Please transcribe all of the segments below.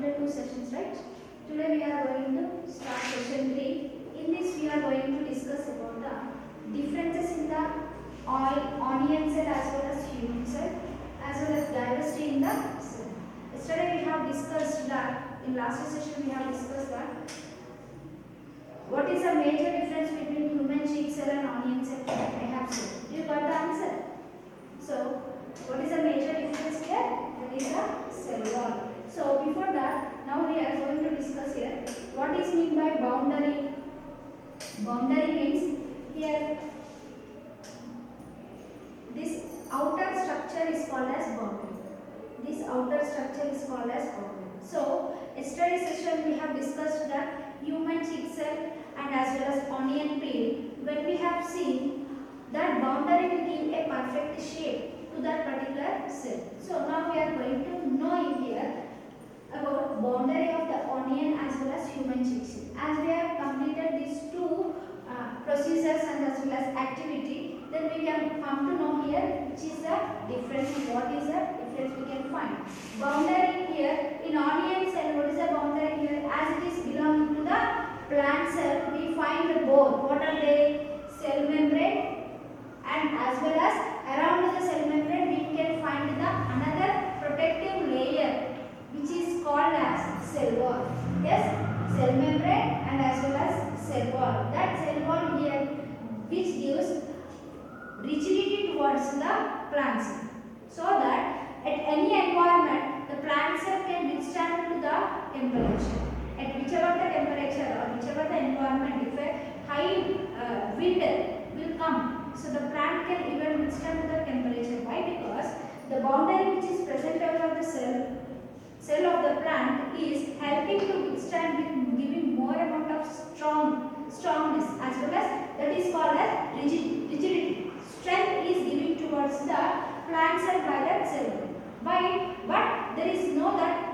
completed 2 sessions, right? Today we are going to start session 3. In this we are going to discuss about the differences in the onion cell as well as human cell, as well as diversity in the cell. Yesterday we have discussed that, in last session we have discussed that what is the major difference between human cheek cell and onion cell? I have said. You got the answer. So, what is the major difference here? That is the cell wall. So, before that, now we are going to discuss here what is meant by boundary. Boundary means here this outer structure is called as boundary. This outer structure is called as boundary. So, yesterday session we have discussed that human cheek cell and as well as onion peel. When we have seen that boundary will give a perfect shape to that particular cell. So now we are going to know here about boundary of the onion as well as human cheek cell. As we have completed these two procedures and as well as activity, then we can come to know here which is the difference. What is the difference we can find. Boundary here in onion cell, what is the boundary here? As it is belonging to the plant cell, we find both. What are they? Cell membrane, and as well as around the cell membrane we can find the another protective layer which is called as cell wall. Yes, cell membrane and as well as cell wall. That cell wall here which gives rigidity towards the plant cell, so that at any environment the plant cell can withstand to the temperature. At whichever the temperature or whichever the environment, if a high wind will come, so the plant can even withstand to the temperature. Why? Because the boundary which is present over the cell of the plant is helping to withstand with giving more amount of strongness, as well as that is called as rigidity. Strength is giving towards the plant cell by that cell. Why? But there is no that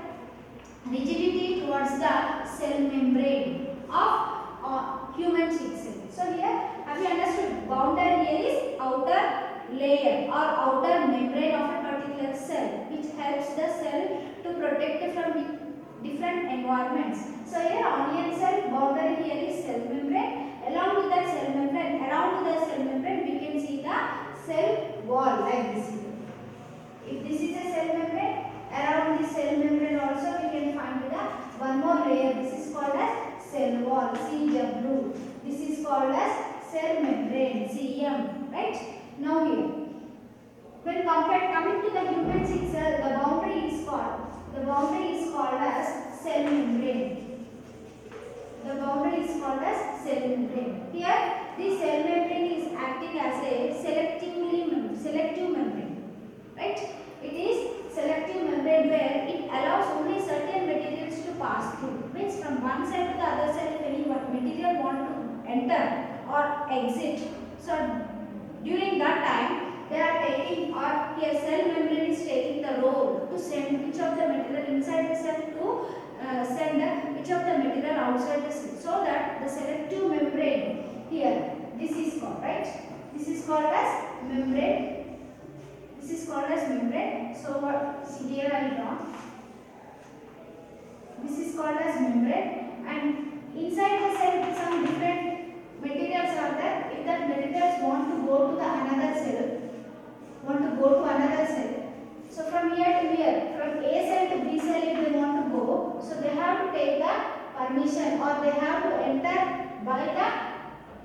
rigidity towards the cell membrane of human cheek cell. So here, have you understood? Boundary here is outer layer or outer membrane of a particular cell, which helps the cell to protect from different environments. So here, onion cell boundary here is cell membrane. Along with that cell membrane, around the cell membrane, we can see the cell wall like this. If this is a cell membrane, around the cell membrane also we can find the one more layer. This is called as cell wall, CW. This is called as cell membrane, CM. Right? Now here, when coming to the human cheek cell, the boundary is called as cell membrane. The boundary is called as cell membrane. Here, the cell membrane is acting as a selective membrane. Right? It is selective membrane where it allows only certain materials to pass through. Means from one side to the other side, if any material want to enter or exit, so during that time they are taking, or here cell membrane is taking the role to send which of the material inside the cell to send which of the material outside the cell, so that the selective membrane here, this is called, right? This is called as membrane. This is called as membrane. So what? See here I draw. This is called as membrane, and inside the cell some different materials are there. If that materials want to go to the another cell, so from here to here, from A cell to B cell if they want to go, so they have to take the permission or they have to enter by the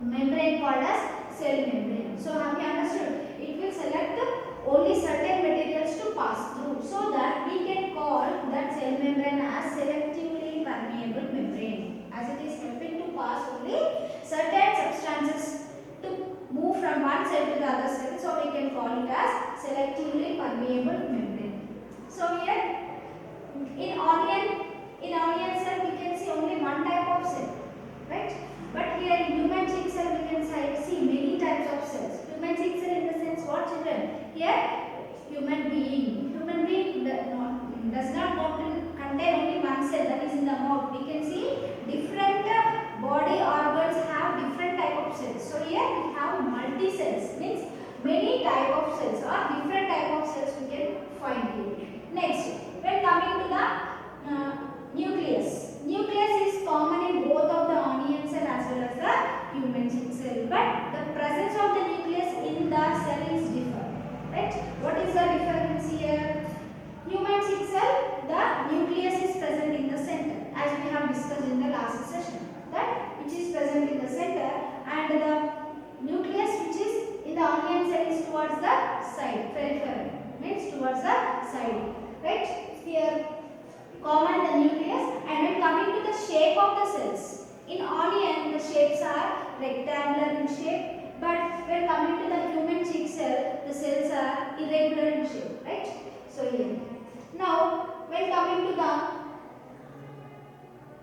membrane called as cell membrane. So have you understood? It will select only certain materials to pass through, so that we can call that cell membrane as selectively permeable membrane, as it is helping to pass only certain substances to move from one cell to the other cell, so we can call it as selectively permeable membrane. So here in onion cell we can see only one type of cell, right? But here in human cheek cell we can see many types of cells. Human cheek cell in the sense what, children? Here human being does not contain only one cell, that is in the mouth. We can see different body organs have different type of cells. So here we have multi cells, means many type of cells or different type of cells we can find here. Next, when coming to the towards the side, right? Here common the nucleus, and when coming to the shape of the cells, in onion the shapes are rectangular in shape, but when coming to the human cheek cell, the cells are irregular in shape, right? So here now when coming to the,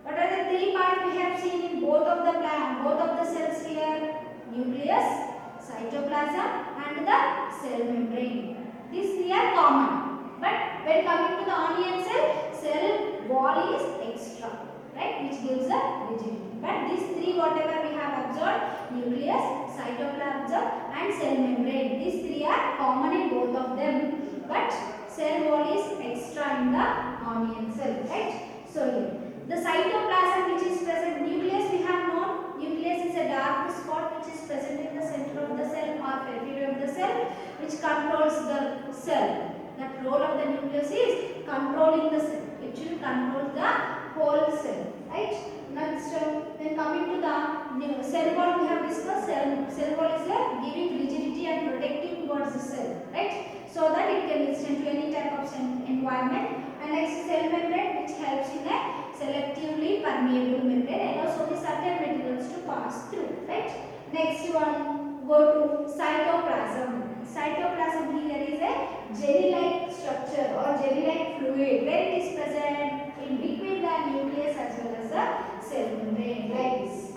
what are the three parts we have seen in both of the plant, both of the cells here? Nucleus, cytoplasm and the cell membrane. These three are common. But when coming to the onion cell wall is extra, right, which gives a rigidity. But these three whatever we have observed, nucleus, cytoplasm and cell membrane, these three are common in both of them. But cell wall is extra in the onion cell, right? So here the cytoplasm which is present, nucleus we have known, nucleus is a dark spot which is present in the center of the cell or periphery of the cell, which controls the cell. That role of the nucleus is controlling the cell. It should control the whole cell, right? Next, then coming to the cell wall, we have discussed cell wall is giving rigidity and protecting towards the cell, right? So that it can withstand to any type of environment. And next, cell membrane, which helps in a selectively permeable membrane, allows only certain materials to pass through, right? Next one, go to cytoplasm. Cytoplasm here is a jelly-like structure or jelly-like fluid where it is present in between the nucleus as well as the cell membrane, like this.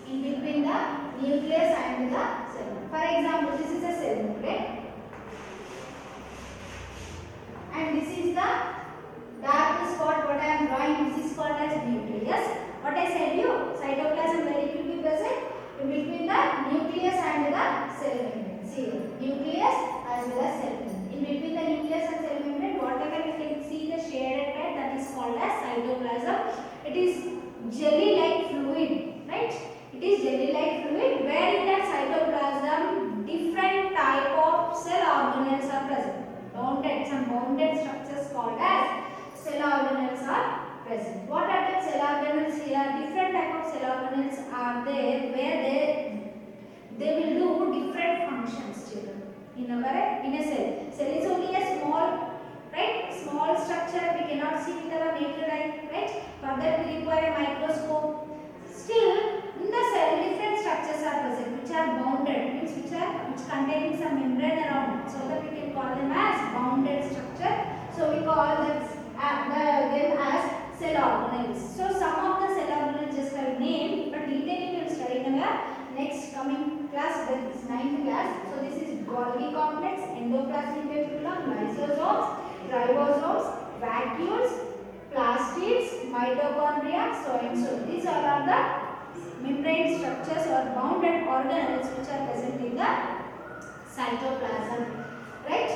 In between the nucleus and the cell. For example, this is a cell membrane. And this is the dark spot what I am drawing. This is called as nucleus. What I said you, cytoplasm where it will be present in between the nucleus and the cell membrane. See here, nucleus as well as cell membrane. In between the nucleus and cell membrane, whatever you can see the shaded part, that is called as cytoplasm. It is jelly-like fluid, right? It is jelly-like fluid where in that cytoplasm different type of cell organelles are present. Some bounded structures called as cell organelles are present. What are the cell organelles here? Different type of cell organelles are there where they will do different functions, children. In a cell. Cell is only a small, right? Small structure we cannot see with our naked eye, right? For that we require a microscope. Still, in the cell, different structures are present which are bounded, means which containing some membrane around it, so that we can call them as bounded structure. So we call them as cell organelles. So some of the cell organelles just have named, but detailing we will study in our next coming class, that is 9th class. So this is Golgi complex, endoplasmic reticulum, lysosomes, ribosomes, vacuoles, plastids, mitochondria, so and so. These all are the membrane structures or bounded organelles which are present in the cytoplasm, right?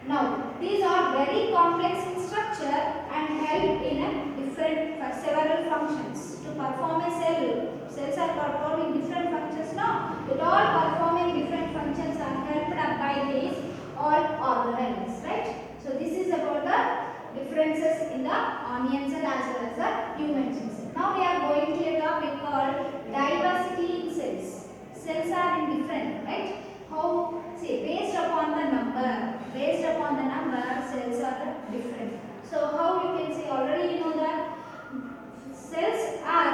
Now, these are very complex in structure and help in for several functions. To perform a cells are performing different functions now. With all performing different functions are helped up by these all organelles, right? So this is about the differences in the onion cell as well as the human cell. Now we are going to a topic called diversity in cells. Cells are in different, right? How, see, based upon the number, cells are different. So how you can say, already you know that cells are,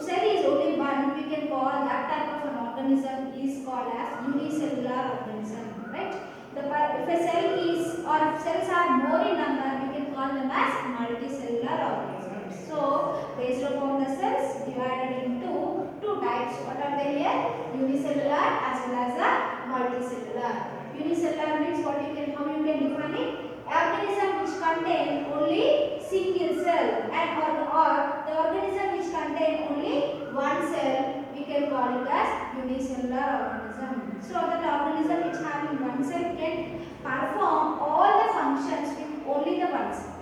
cell is only one, we can call that type of an organism is called as unicellular organism, right? If a cell is, or if cells are more in number, we can call them as multicellular organisms. So based upon the cells divided into two types. What are they here? Unicellular as well as the multicellular. Unicellular means what you can, how you can define it? Organism which contain only single cell, and or the organism which contain only one cell, we can call it as unicellular organism. So that organism which having one cell can perform all the functions with only the one cell.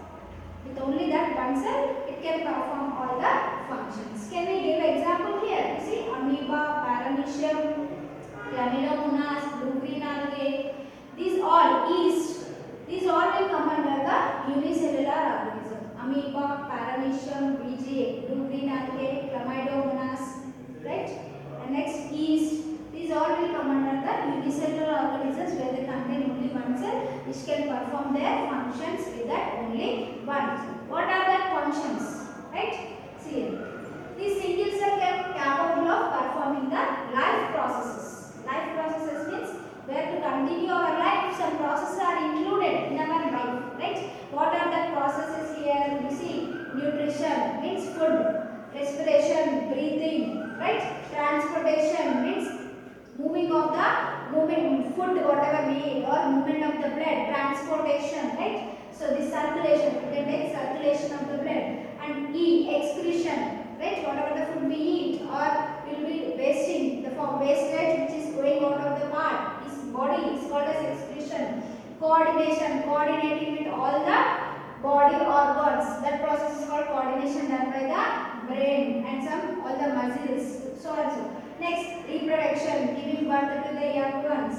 With only that one cell, it can perform all the functions. Can we give example here? You see, amoeba, paramecium, chlamydomonas, blue-green algae, these all will come under the unicellular organism. Amoeba, paramecium, BGA, blue-green algae, chlamydomonas, right? And next yeast, these all will come under the unicellular organisms where they contain only one which can perform their functions with that only one. What are the functions? Right? See here. This single cell can capable of performing the life processes. Life processes means where to continue our life, some processes are included in our life. Right? What are the processes here? You see, nutrition means food, respiration, breathing, right? Transportation means moving of the movement, food, whatever we eat, or movement of the blood, transportation, right? So this circulation, we can take circulation of the blood, and excretion, right? Whatever the food we eat, or will be wasting, the wastage which is going out of the part, his body is called as excretion. Coordination, coordinating with all the body organs, that process is called coordination done by the brain and some all the muscles, so and so. Next, reproduction, giving birth to the young ones.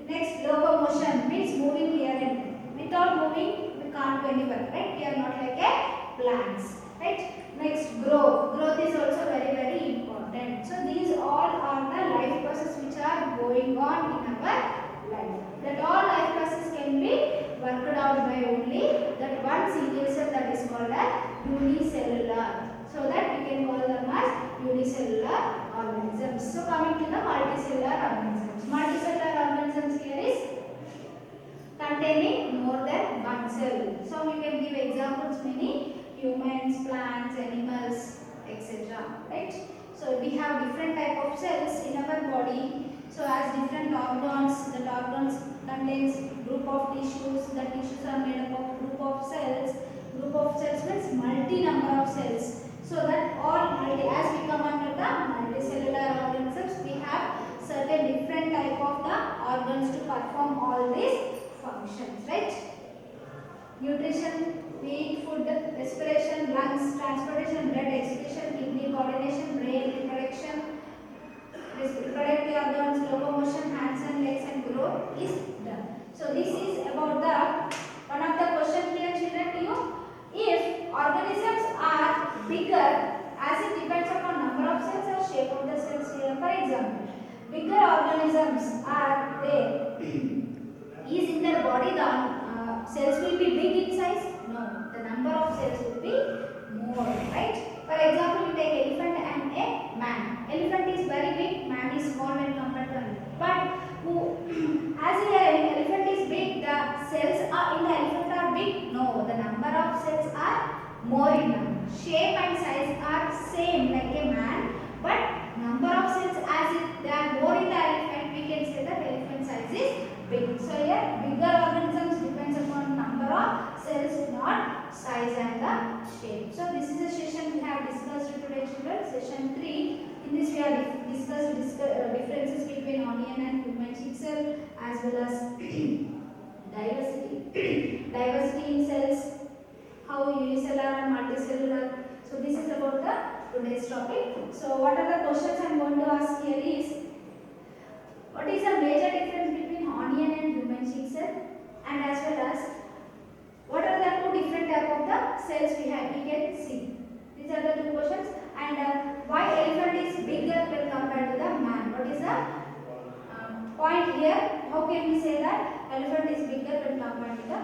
Next, locomotion means moving here and there. Without moving, we can't go anywhere, right? We are not like a plants, right? Next, growth is also very, very important. So these all are the life processes which are going on in our life. That all life processes can be worked out by only that one single cell, that is called as unicellular. So that we can call them as unicellular organisms. So coming to the multicellular organisms. Multicellular organisms here is containing more than one cell. So we can give examples many: humans, plants, animals, etc. Right? So we have different type of cells in our body. So as different organs, the organs contains group of tissues. The tissues are made up of group of cells. Group of cells means multi number of cells. So that all as we come under the multicellular organisms, we have certain different type of the organs to perform all these functions, right? Nutrition, we eat food, respiration, lungs, transportation, blood, excretion, kidney, coordination, brain, reproduction, reproductive organs, locomotion, hands and legs, and growth is done. So this is about the one of the question here, children, to you. If organisms are bigger, as it depends upon number of cells or shape of the cells here. For example, bigger organisms are there. Is in their body the cells will be big in size? No, the number of cells will be more, right? For example, you take elephant and a man. Elephant is very big, man is small when compared to animal. But as in an elephant is big, the cells are in the elephant are big? No, the number of cells are more in number. Shape and size are same like a man, but number of cells as if they are more in the elephant, we can say that elephant size is big. So here bigger organisms depends upon number of cells, not size and the shape. So this is the session we have discussed today, children. Session 3. In this we have discussed differences between onion and human chick cell, as well as diversity in cells, how unicellular and multicellular. So this is about the today's topic. So what are the questions I am going to ask here is, what is the major difference between onion and human chick cell, and as well as what are the two different type of the cells we can see. These are the two questions. And why elephant is bigger when compared to the man? What is the point here? How can we say that elephant is bigger when compared to the